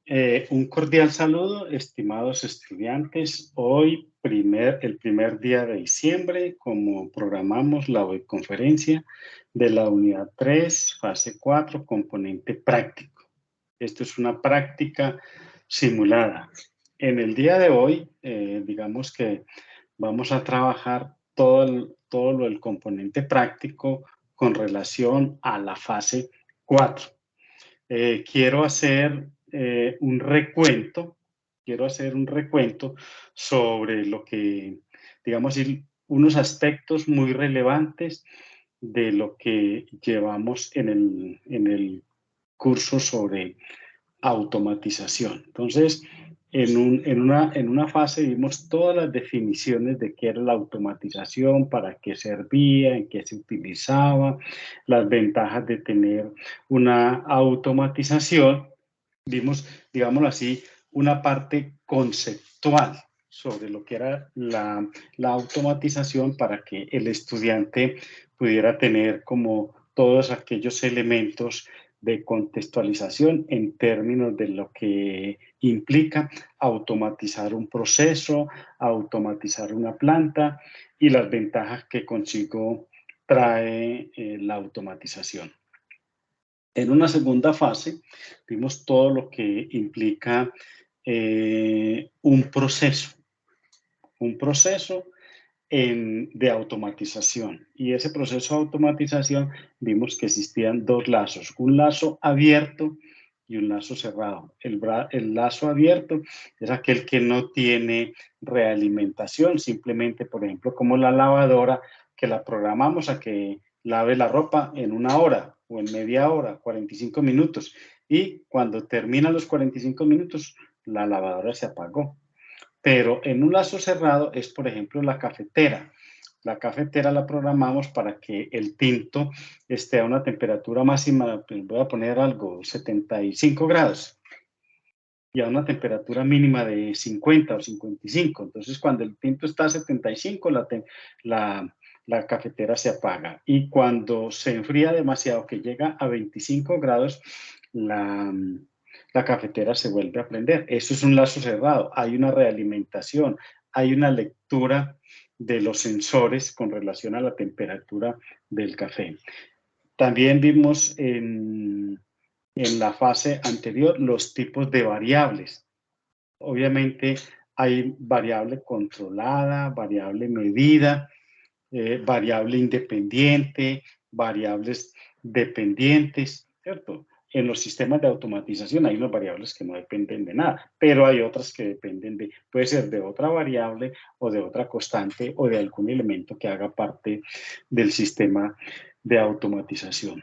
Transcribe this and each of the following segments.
Un cordial saludo, estimados estudiantes. Hoy, el primer día de diciembre, como programamos la webconferencia de la unidad 3, fase 4, componente práctico. Esto es una práctica simulada. En el día de hoy, digamos que vamos a trabajar todo lo del componente práctico con relación a la fase 4. Quiero hacer un recuento, sobre lo que, digamos, unos aspectos muy relevantes de lo que llevamos en el curso sobre automatización. Entonces, en una fase vimos todas las definiciones de qué era la automatización, para qué servía, en qué se utilizaba, las ventajas de tener una automatización. Vimos, digámoslo así, una parte conceptual sobre lo que era la automatización para que el estudiante pudiera tener como todos aquellos elementos de contextualización en términos de lo que implica automatizar un proceso, automatizar una planta y las ventajas que consigo trae la automatización. En una segunda fase vimos todo lo que implica un proceso de automatización. Y ese proceso de automatización vimos que existían dos lazos, un lazo abierto y un lazo cerrado. El lazo abierto es aquel que no tiene realimentación, simplemente, por ejemplo, como la lavadora, que la programamos a que lave la ropa en 1 hora o en media hora, 45 minutos. Y cuando terminan los 45 minutos, la lavadora se apagó. Pero en un lazo cerrado es, por ejemplo, la cafetera. La cafetera la programamos para que el tinto esté a una temperatura máxima, pues voy a poner algo, 75 grados, y a una temperatura mínima de 50 o 55. Entonces, cuando el tinto está a 75, la cafetera se apaga. Y cuando se enfría demasiado, que llega a 25 grados, la cafetera se vuelve a prender. Eso es un lazo cerrado. Hay una realimentación, hay una lectura de los sensores con relación a la temperatura del café. También vimos en la fase anterior los tipos de variables. Obviamente hay variable controlada, variable medida, variable independiente, variables dependientes, ¿cierto? En los sistemas de automatización hay unas variables que no dependen de nada, pero hay otras que dependen puede ser de otra variable o de otra constante o de algún elemento que haga parte del sistema de automatización.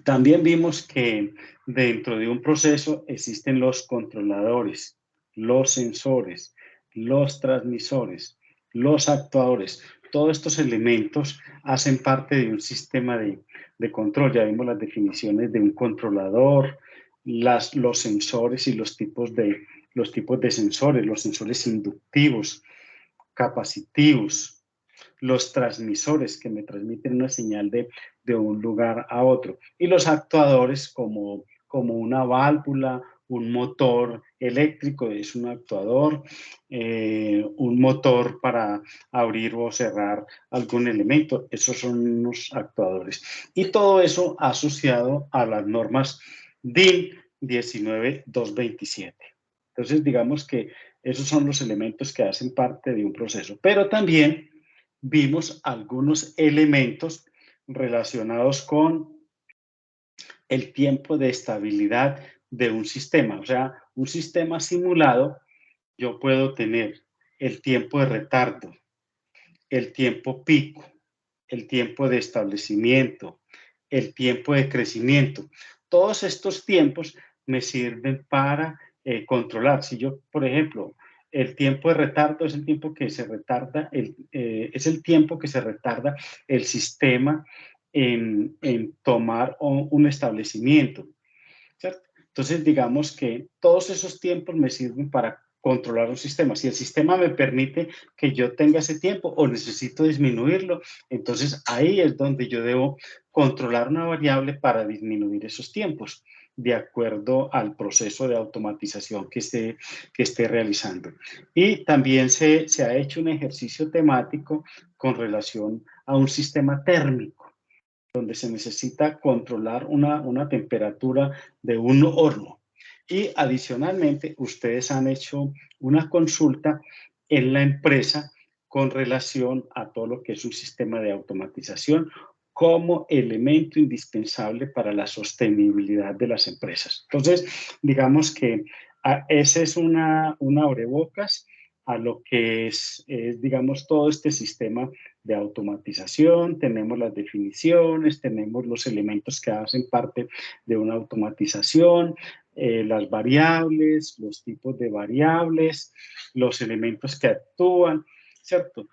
También vimos que dentro de un proceso existen los controladores, los sensores, los transmisores, los actuadores. Todos estos elementos hacen parte de un sistema de control. Ya vimos las definiciones de un controlador, los sensores y los tipos de sensores, los sensores inductivos, capacitivos, los transmisores que me transmiten una señal de un lugar a otro, y los actuadores como una válvula, un motor eléctrico es un actuador, un motor para abrir o cerrar algún elemento, esos son unos actuadores. Y todo eso asociado a las normas DIN 19227. Entonces, digamos que esos son los elementos que hacen parte de un proceso, pero también vimos algunos elementos relacionados con el tiempo de estabilidad de un sistema. O sea, un sistema simulado, yo puedo tener el tiempo de retardo, el tiempo pico, el tiempo de establecimiento, el tiempo de crecimiento. Todos estos tiempos me sirven para controlar. Si yo, por ejemplo, el tiempo de retardo es el tiempo que se retarda, es el tiempo que se retarda el sistema en tomar un establecimiento, ¿cierto? Entonces, digamos que todos esos tiempos me sirven para controlar un sistema. Si el sistema me permite que yo tenga ese tiempo o necesito disminuirlo, entonces ahí es donde yo debo controlar una variable para disminuir esos tiempos de acuerdo al proceso de automatización que esté realizando. Y también se ha hecho un ejercicio temático con relación a un sistema térmico, donde se necesita controlar una temperatura de un horno. Y adicionalmente, ustedes han hecho una consulta en la empresa con relación a todo lo que es un sistema de automatización como elemento indispensable para la sostenibilidad de las empresas. Entonces, digamos que esa es una abrebocas a lo que es, digamos, todo este sistema de automatización. Tenemos las definiciones, tenemos los elementos que hacen parte de una automatización, las variables, los tipos de variables, los elementos que actúan, ¿cierto?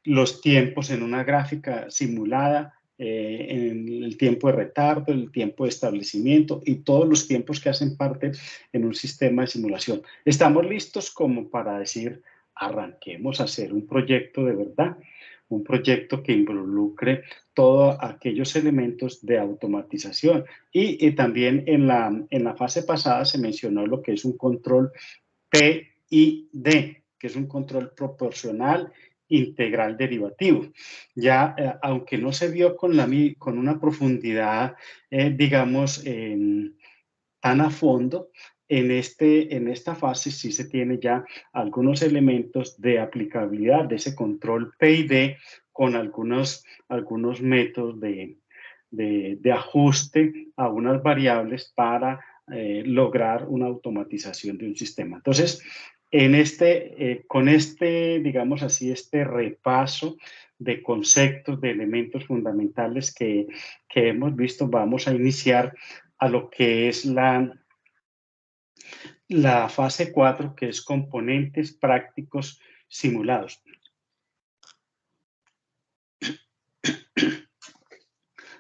Los tiempos en una gráfica simulada, en el tiempo de retardo, el tiempo de establecimiento y todos los tiempos que hacen parte en un sistema de simulación. Estamos listos como para decir, arranquemos a hacer un proyecto de verdad, un proyecto que involucre todos aquellos elementos de automatización. Y también en la fase pasada se mencionó lo que es un control PID, que es un control proporcional integral derivativo. Ya, aunque no se vio con una profundidad, digamos, tan a fondo, en esta fase sí se tiene ya algunos elementos de aplicabilidad de ese control PID con algunos métodos de ajuste a unas variables para lograr una automatización de un sistema. Entonces, con digamos así, este repaso de conceptos, de elementos fundamentales que hemos visto, vamos a iniciar a lo que es la fase 4, que es componentes prácticos simulados.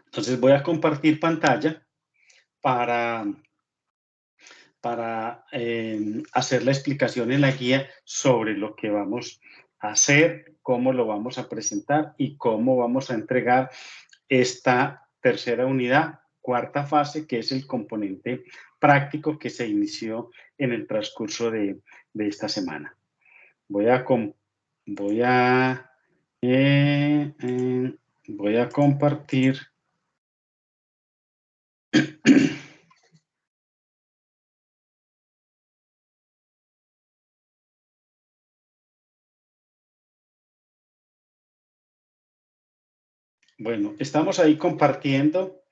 Entonces voy a compartir pantalla para hacer la explicación en la guía sobre lo que vamos a hacer, cómo lo vamos a presentar y cómo vamos a entregar esta tercera unidad, cuarta fase, que es el componente práctico que se inició en el transcurso de esta semana. Voy a compartir. Bueno, estamos ahí compartiendo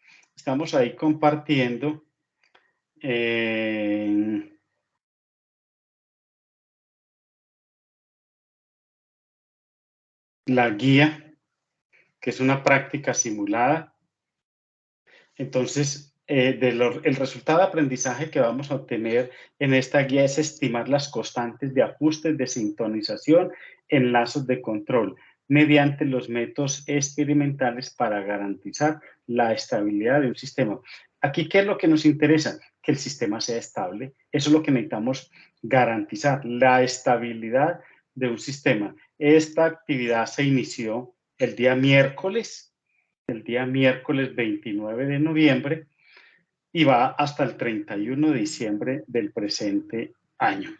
la guía, que es una práctica simulada. Entonces, el resultado de aprendizaje que vamos a obtener en esta guía es estimar las constantes de ajustes de sintonización en lazos de control mediante los métodos experimentales para garantizar la estabilidad de un sistema. Aquí, ¿qué es lo que nos interesa? Que el sistema sea estable. Eso es lo que necesitamos garantizar, la estabilidad de un sistema. Esta actividad se inició el día miércoles 29 de noviembre y va hasta el 31 de diciembre del presente año.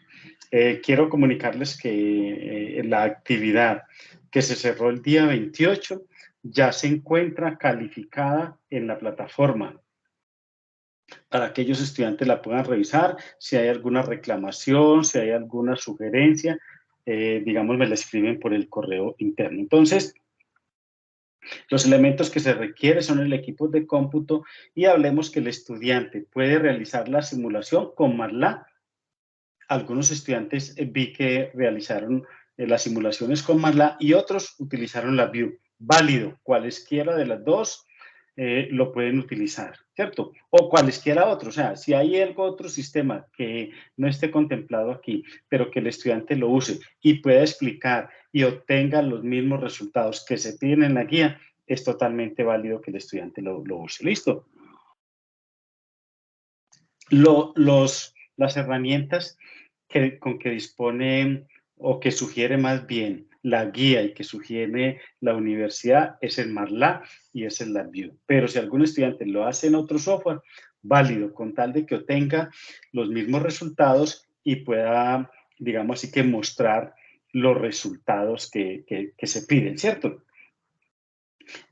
Quiero comunicarles que la actividad que se cerró el día 28 ya se encuentra calificada en la plataforma para que aquellos estudiantes la puedan revisar. Si hay alguna reclamación, si hay alguna sugerencia, digamos, me la escriben por el correo interno. Entonces, los elementos que se requieren son el equipo de cómputo y hablemos que el estudiante puede realizar la simulación con MATLAB. Algunos estudiantes vi que realizaron las simulaciones con MATLAB y otros utilizaron la View. Válido, cualesquiera de las dos lo pueden utilizar, ¿cierto? O cualesquiera otro, o sea, si hay algún otro sistema que no esté contemplado aquí, pero que el estudiante lo use y pueda explicar y obtenga los mismos resultados que se piden en la guía, es totalmente válido que el estudiante lo use. ¿Listo? Las herramientas con que dispone o que sugiere más bien la guía y que sugiere la universidad es el MATLAB y es el LabVIEW. Pero si algún estudiante lo hace en otro software, válido, con tal de que obtenga los mismos resultados y pueda, digamos así, que mostrar los resultados que se piden, ¿cierto?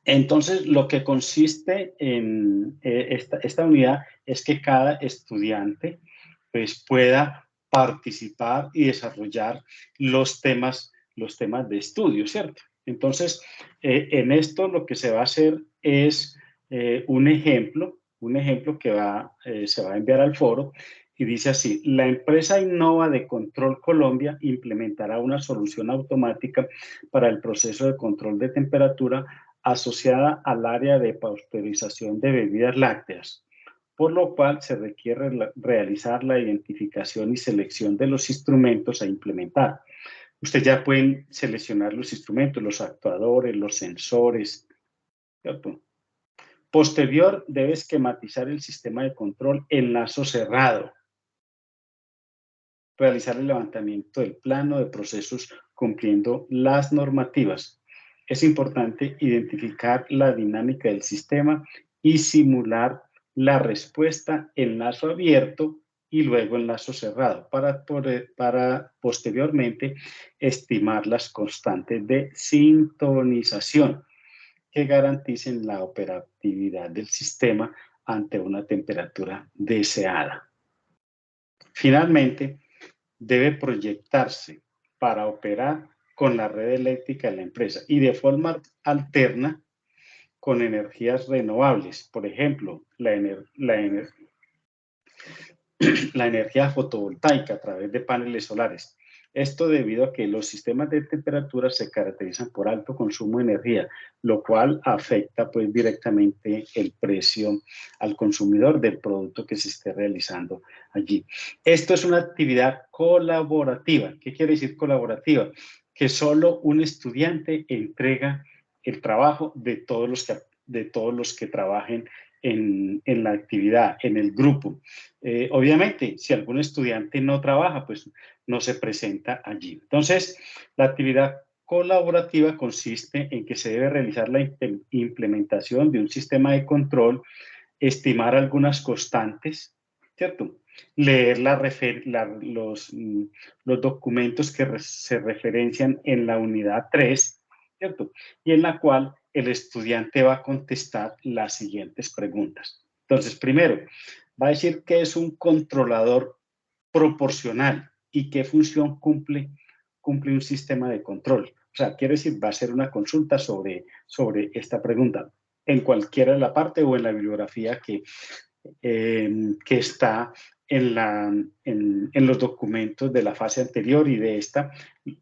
Entonces, lo que consiste en esta unidad es que cada estudiante pues, pueda participar y desarrollar los temas de estudio, ¿cierto? Entonces, en esto lo que se va a hacer es un ejemplo que se va a enviar al foro y dice así: la empresa Innova de Control Colombia implementará una solución automática para el proceso de control de temperatura asociada al área de pasteurización de bebidas lácteas, por lo cual se requiere realizar la identificación y selección de los instrumentos a implementar. Ustedes ya pueden seleccionar los instrumentos, los actuadores, los sensores, ¿cierto? Posterior, debe esquematizar el sistema de control en lazo cerrado, realizar el levantamiento del plano de procesos cumpliendo las normativas. Es importante identificar la dinámica del sistema y simular la respuesta en lazo abierto y luego en lazo cerrado para posteriormente estimar las constantes de sintonización que garanticen la operatividad del sistema ante una temperatura deseada. Finalmente, debe proyectarse para operar con la red eléctrica de la empresa y de forma alterna con energías renovables, por ejemplo, la energía fotovoltaica a través de paneles solares. Esto debido a que los sistemas de temperatura se caracterizan por alto consumo de energía, lo cual afecta pues directamente el precio al consumidor del producto que se esté realizando allí. Esto es una actividad colaborativa. ¿Qué quiere decir colaborativa? Que solo un estudiante entrega el trabajo de todos los que trabajen en la actividad, en el grupo. Obviamente, si algún estudiante no trabaja, pues no se presenta allí. Entonces, la actividad colaborativa consiste en que se debe realizar la implementación de un sistema de control, estimar algunas constantes, ¿cierto? Leer los documentos que se referencian en la unidad 3, ¿cierto? Y en la cual el estudiante va a contestar las siguientes preguntas. Entonces, primero, va a decir qué es un controlador proporcional y qué función cumple un sistema de control. O sea, quiere decir, va a ser una consulta sobre esta pregunta en cualquiera de la parte o en la bibliografía que está en los documentos de la fase anterior y de esta,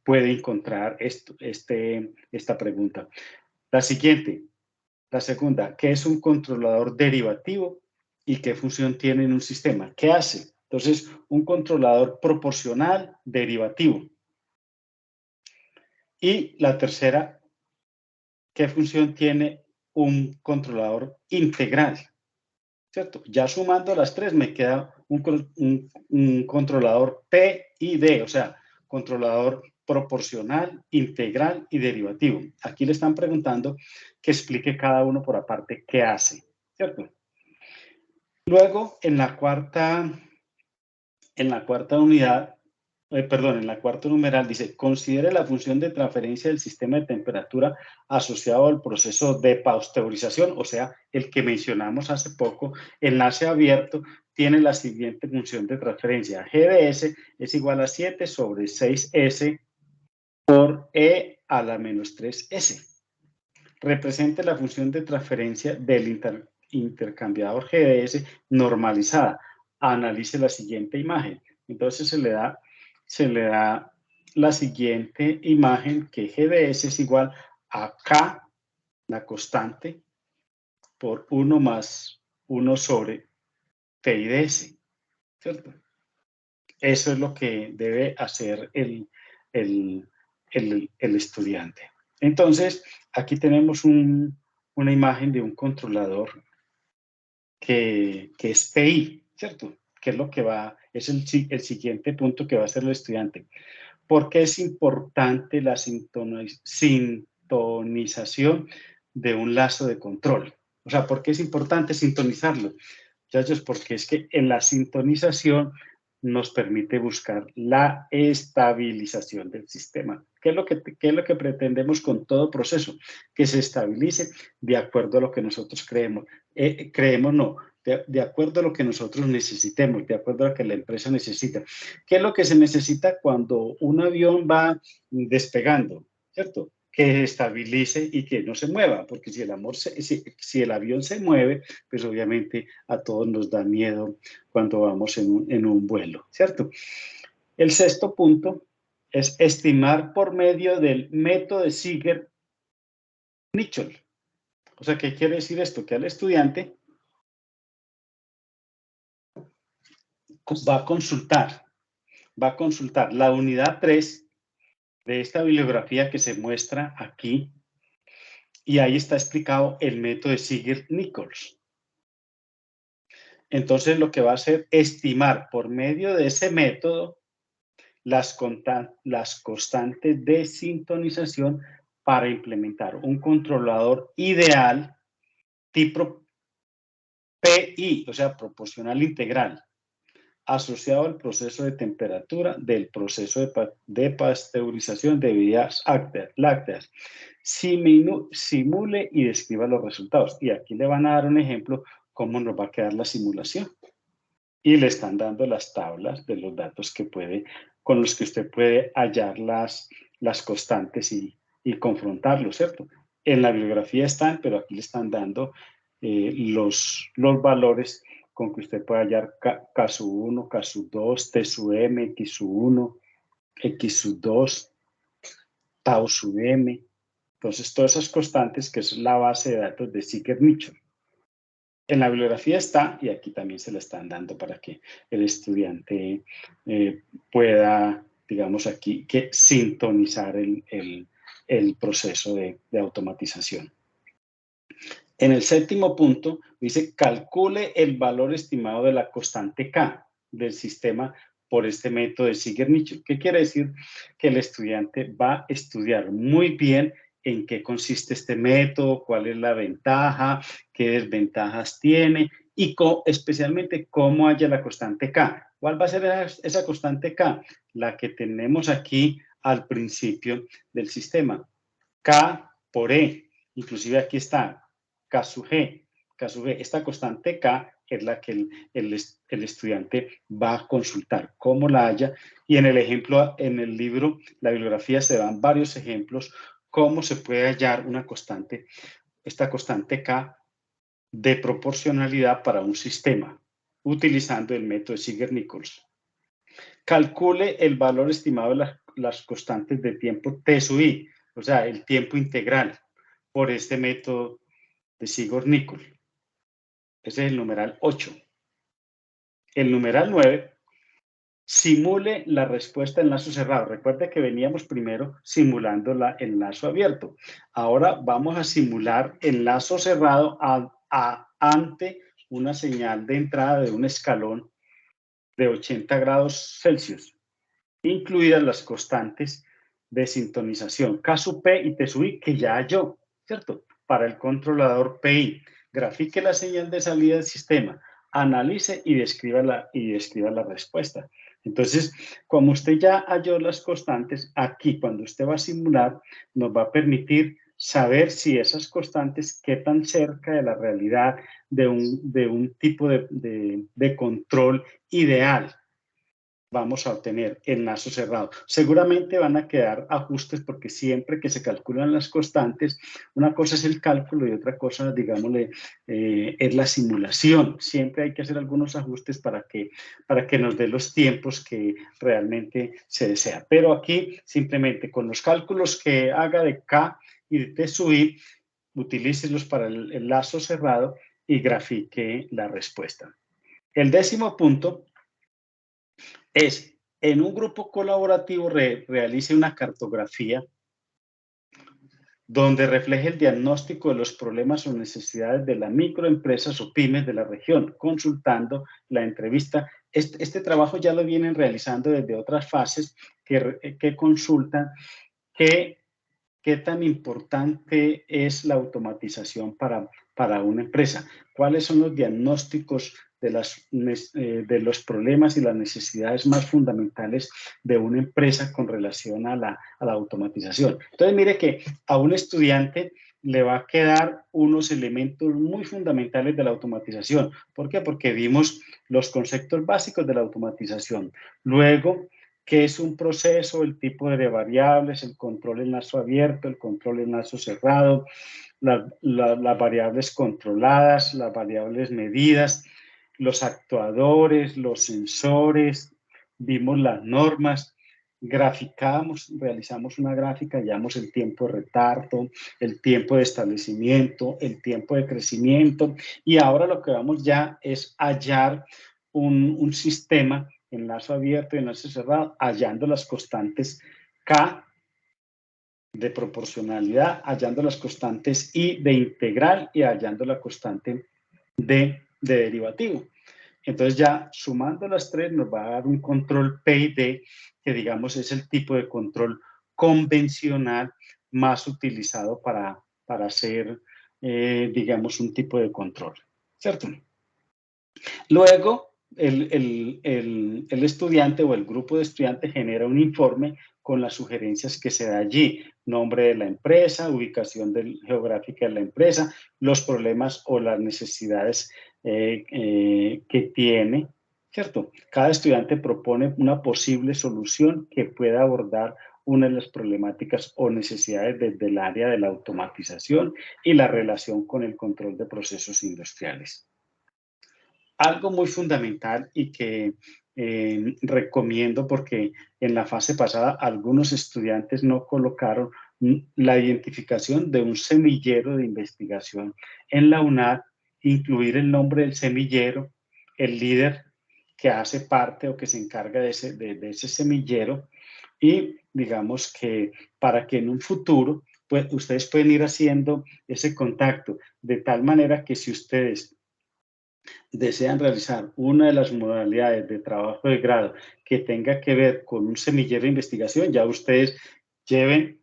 puede encontrar esta pregunta. La siguiente, la segunda, ¿qué es un controlador derivativo y qué función tiene en un sistema? ¿Qué hace? Entonces, un controlador proporcional derivativo. Y la tercera, ¿qué función tiene un controlador integral? ¿Cierto? Ya sumando las tres me queda un controlador PID, o sea, controlador proporcional, integral y derivativo. Aquí le están preguntando que explique cada uno por aparte qué hace, ¿cierto? Luego, en la cuarta unidad, en la cuarta numeral dice, considere la función de transferencia del sistema de temperatura asociado al proceso de pasteurización, o sea, el que mencionamos hace poco, enlace abierto, tiene la siguiente función de transferencia. GDS es igual a 7 sobre 6S por E a la menos 3S. Represente la función de transferencia del intercambiador GDS normalizada. Analice la siguiente imagen. Entonces se le da la siguiente imagen, que GDS es igual a K, la constante, por 1 más 1 sobre TIDS, ¿cierto? Eso es lo que debe hacer el estudiante. Entonces, aquí tenemos una imagen de un controlador que es PI, ¿cierto? ¿Qué es lo que es el siguiente punto que va a hacer el estudiante? ¿Por qué es importante la sintonización de un lazo de control? O sea, ¿por qué es importante sintonizarlo? Muchachos, porque es que en la sintonización nos permite buscar la estabilización del sistema. ¿Qué es lo que pretendemos con todo proceso? Que se estabilice de acuerdo a lo que nosotros creemos. Creemos no, de acuerdo a lo que nosotros necesitemos, de acuerdo a lo que la empresa necesita. ¿Qué es lo que se necesita cuando un avión va despegando? ¿Cierto? Que se estabilice y que no se mueva, porque si el avión se mueve, pues obviamente a todos nos da miedo cuando vamos en un vuelo, ¿cierto? El sexto punto es estimar por medio del método de Ziegler-Nichols. O sea, ¿qué quiere decir esto? Que al estudiante va a consultar la unidad 3 de esta bibliografía que se muestra aquí, y ahí está explicado el método de Ziegler-Nichols. Entonces, lo que va a hacer es estimar por medio de ese método las constantes de sintonización para implementar un controlador ideal tipo PI, o sea, proporcional integral, asociado al proceso de temperatura del proceso de pasteurización de bebidas lácteas. Simule y describa los resultados. Y aquí le van a dar un ejemplo cómo nos va a quedar la simulación. Y le están dando las tablas de los datos con los que usted puede hallar las constantes y confrontarlos, ¿cierto? En la bibliografía están, pero aquí le están dando los valores con que usted puede hallar K sub 1, K sub 2, T sub M, X sub 1, X sub 2, tau sub M. Entonces, todas esas constantes, que es la base de datos de Ziegler-Nichols. En la bibliografía está, y aquí también se la están dando para que el estudiante pueda, digamos aquí, que sintonizar el proceso de automatización. En el séptimo punto dice, calcule el valor estimado de la constante K del sistema por este método de Ziegler-Nichols. ¿Qué quiere decir? Que el estudiante va a estudiar muy bien en qué consiste este método, cuál es la ventaja, qué desventajas tiene y especialmente cómo halla la constante K. ¿Cuál va a ser esa constante K? La que tenemos aquí al principio del sistema. K por E. Inclusive aquí está K sub G. K sub G. Esta constante K es la que el estudiante va a consultar, cómo la halla. Y en el ejemplo, en el libro, la bibliografía se dan varios ejemplos cómo se puede hallar una constante, esta constante K de proporcionalidad para un sistema, utilizando el método de Ziegler-Nichols. Calcule el valor estimado de las constantes de tiempo T sub I, o sea, el tiempo integral, por este método de Ziegler-Nichols. Ese es el numeral 8. El numeral 9, simule la respuesta en lazo cerrado. Recuerde que veníamos primero simulando el lazo abierto. Ahora vamos a simular el lazo cerrado ante una señal de entrada de un escalón de 80 grados Celsius, incluidas las constantes de sintonización K sub P y T sub I que ya halló, ¿cierto? Para el controlador PI. Grafique la señal de salida del sistema, analice y describa la respuesta. Entonces, como usted ya halló las constantes, aquí cuando usted va a simular, nos va a permitir saber si esas constantes, qué tan cerca de la realidad de un tipo de control ideal vamos a obtener en lazo cerrado. Seguramente van a quedar ajustes porque siempre que se calculan las constantes, una cosa es el cálculo y otra cosa, digámosle, es la simulación. Siempre hay que hacer algunos ajustes para que nos dé los tiempos que realmente se desea. Pero aquí, simplemente con los cálculos que haga de K y de T sub I, utilícelos para el lazo cerrado y grafique la respuesta. El 10º punto es, en un grupo colaborativo realice una cartografía donde refleje el diagnóstico de los problemas o necesidades de las microempresas o pymes de la región, consultando la entrevista Este trabajo ya lo vienen realizando desde otras fases que consultan qué tan importante es la automatización para una empresa. ¿Cuáles son los diagnósticos de los problemas y las necesidades más fundamentales de una empresa con relación a la automatización? Entonces, mire que a un estudiante le va a quedar unos elementos muy fundamentales de la automatización. ¿Por qué? Porque vimos los conceptos básicos de la automatización. Luego, qué es un proceso, el tipo de variables, el control en lazo abierto, el control en lazo cerrado, las variables controladas, las variables medidas, los actuadores, los sensores, vimos las normas, graficamos, realizamos una gráfica, hallamos el tiempo de retardo, el tiempo de establecimiento, el tiempo de crecimiento, y ahora lo que vamos ya es hallar un sistema en lazo abierto y en lazo cerrado, hallando las constantes K de proporcionalidad, hallando las constantes I de integral y hallando la constante D de derivativo. Entonces ya sumando las tres nos va a dar un control P y D, que digamos es el tipo de control convencional más utilizado para hacer, digamos, un tipo de control, ¿cierto? Luego, el estudiante o el grupo de estudiantes genera un informe con las sugerencias que se da allí, nombre de la empresa, ubicación geográfica de la empresa, los problemas o las necesidades que tiene, ¿cierto? Cada estudiante propone una posible solución que pueda abordar una de las problemáticas o necesidades desde el área de la automatización y la relación con el control de procesos industriales. Algo muy fundamental y que recomiendo porque en la fase pasada algunos estudiantes no colocaron la identificación de un semillero de investigación en la UNAD, incluir el nombre del semillero, el líder que hace parte o que se encarga de ese semillero y digamos que para que en un futuro pues, ustedes pueden ir haciendo ese contacto de tal manera que si ustedes desean realizar una de las modalidades de trabajo de grado que tenga que ver con un semillero de investigación, ya ustedes lleven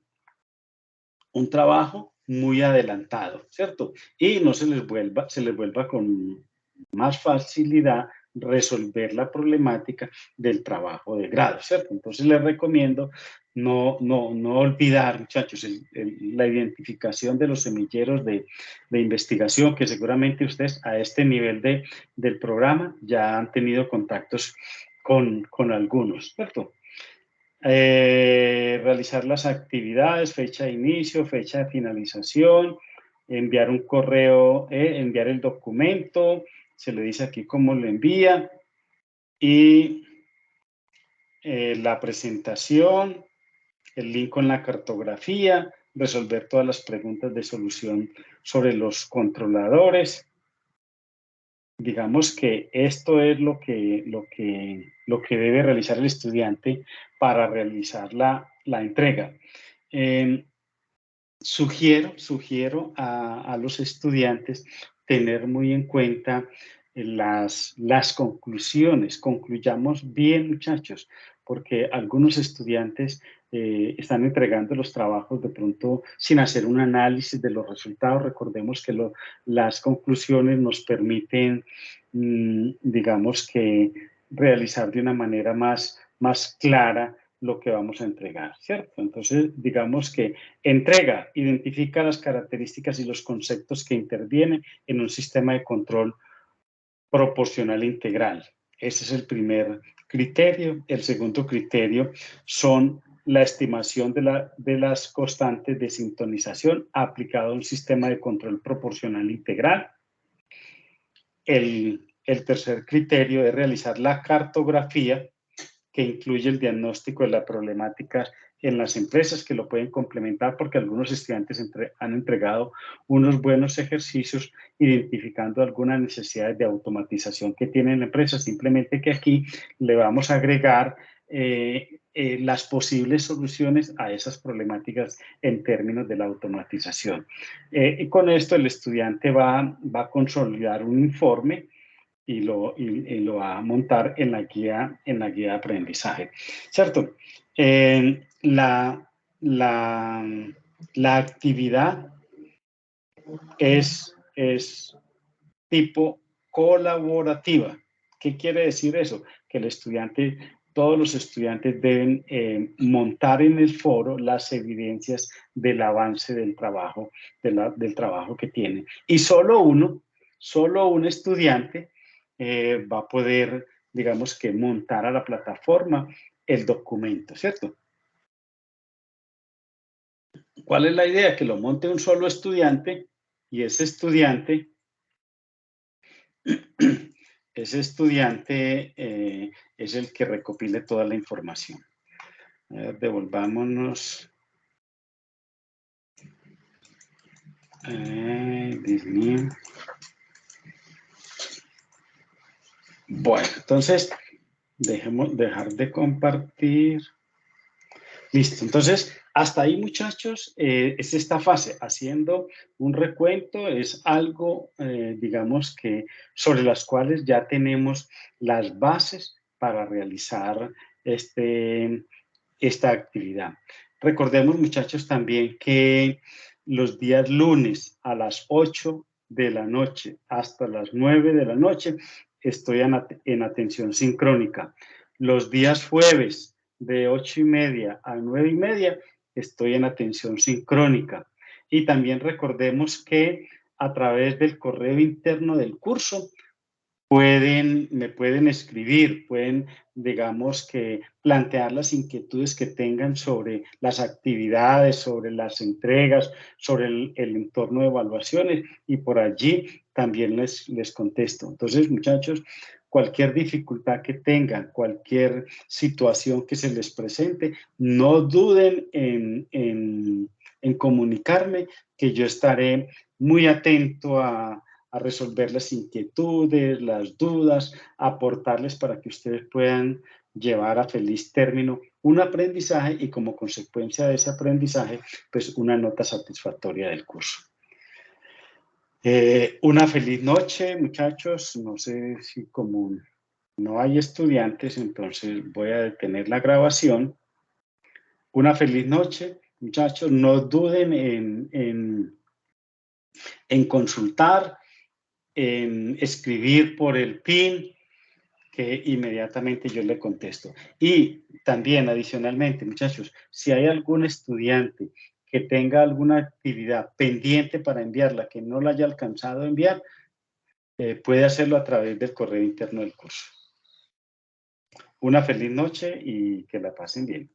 un trabajo muy adelantado, ¿cierto? Y no se les vuelva con más facilidad resolver la problemática del trabajo de grado, ¿cierto? Entonces les recomiendo no olvidar, muchachos, la identificación de los semilleros de investigación, que seguramente ustedes a este nivel del programa ya han tenido contactos con algunos, ¿cierto? Realizar las actividades, fecha de inicio, fecha de finalización, enviar un correo, enviar el documento, se le dice aquí cómo lo envía, y la presentación, el link con la cartografía, resolver todas las preguntas de solución sobre los controladores. Digamos que esto es lo que debe realizar el estudiante para realizar la entrega. Sugiero a los estudiantes tener muy en cuenta las conclusiones. Concluyamos bien, muchachos, porque algunos estudiantes están entregando los trabajos de pronto sin hacer un análisis de los resultados. Recordemos que las conclusiones nos permiten, digamos que, realizar de una manera más clara lo que vamos a entregar, ¿cierto? Entonces, digamos que entrega, identifica las características y los conceptos que intervienen en un sistema de control proporcional e integral. Ese es el primer criterio. El segundo criterio son la estimación de las constantes de sintonización aplicado a un sistema de control proporcional integral. El tercer criterio es realizar la cartografía, que incluye el diagnóstico de las problemáticas en las empresas, que lo pueden complementar porque algunos estudiantes han entregado unos buenos ejercicios identificando algunas necesidades de automatización que tienen empresas. Simplemente que aquí le vamos a agregar las posibles soluciones a esas problemáticas en términos de la automatización. Y con esto el estudiante va a consolidar un informe y lo va a montar en la guía de aprendizaje, ¿cierto? La actividad es tipo colaborativa. ¿Qué quiere decir eso? Que todos los estudiantes deben montar en el foro las evidencias del avance del trabajo, del trabajo que tienen. Y solo un estudiante va a poder, digamos que, montar a la plataforma el documento, ¿cierto? ¿Cuál es la idea? Que lo monte un solo estudiante y ese estudiante es el que recopile toda la información. A ver, devolvámonos. Dios mío. Bueno, entonces, dejar de compartir. Listo, entonces, hasta ahí, muchachos, es esta fase, haciendo un recuento, es algo, digamos que, sobre las cuales ya tenemos las bases para realizar esta actividad. Recordemos, muchachos, también que los días lunes a las 8 de la noche hasta las 9 de la noche estoy en atención sincrónica. Los días jueves de 8:30 a 9:30 estoy en atención sincrónica. Y también recordemos que a través del correo interno del curso me pueden escribir, pueden, digamos que, plantear las inquietudes que tengan sobre las actividades, sobre las entregas, sobre el entorno de evaluaciones, y por allí también les contesto. Entonces, muchachos, cualquier dificultad que tengan, cualquier situación que se les presente, no duden en comunicarme, que yo estaré muy atento a resolver las inquietudes, las dudas, aportarles para que ustedes puedan llevar a feliz término un aprendizaje y, como consecuencia de ese aprendizaje, pues una nota satisfactoria del curso. Una feliz noche, muchachos. No sé si, como no hay estudiantes, entonces voy a detener la grabación. Una feliz noche, muchachos. No duden en consultar, en escribir por el PIN, que inmediatamente yo le contesto. Y también, adicionalmente, muchachos, si hay algún estudiante que tenga alguna actividad pendiente para enviarla, que no la haya alcanzado a enviar, puede hacerlo a través del correo interno del curso. Una feliz noche y que la pasen bien.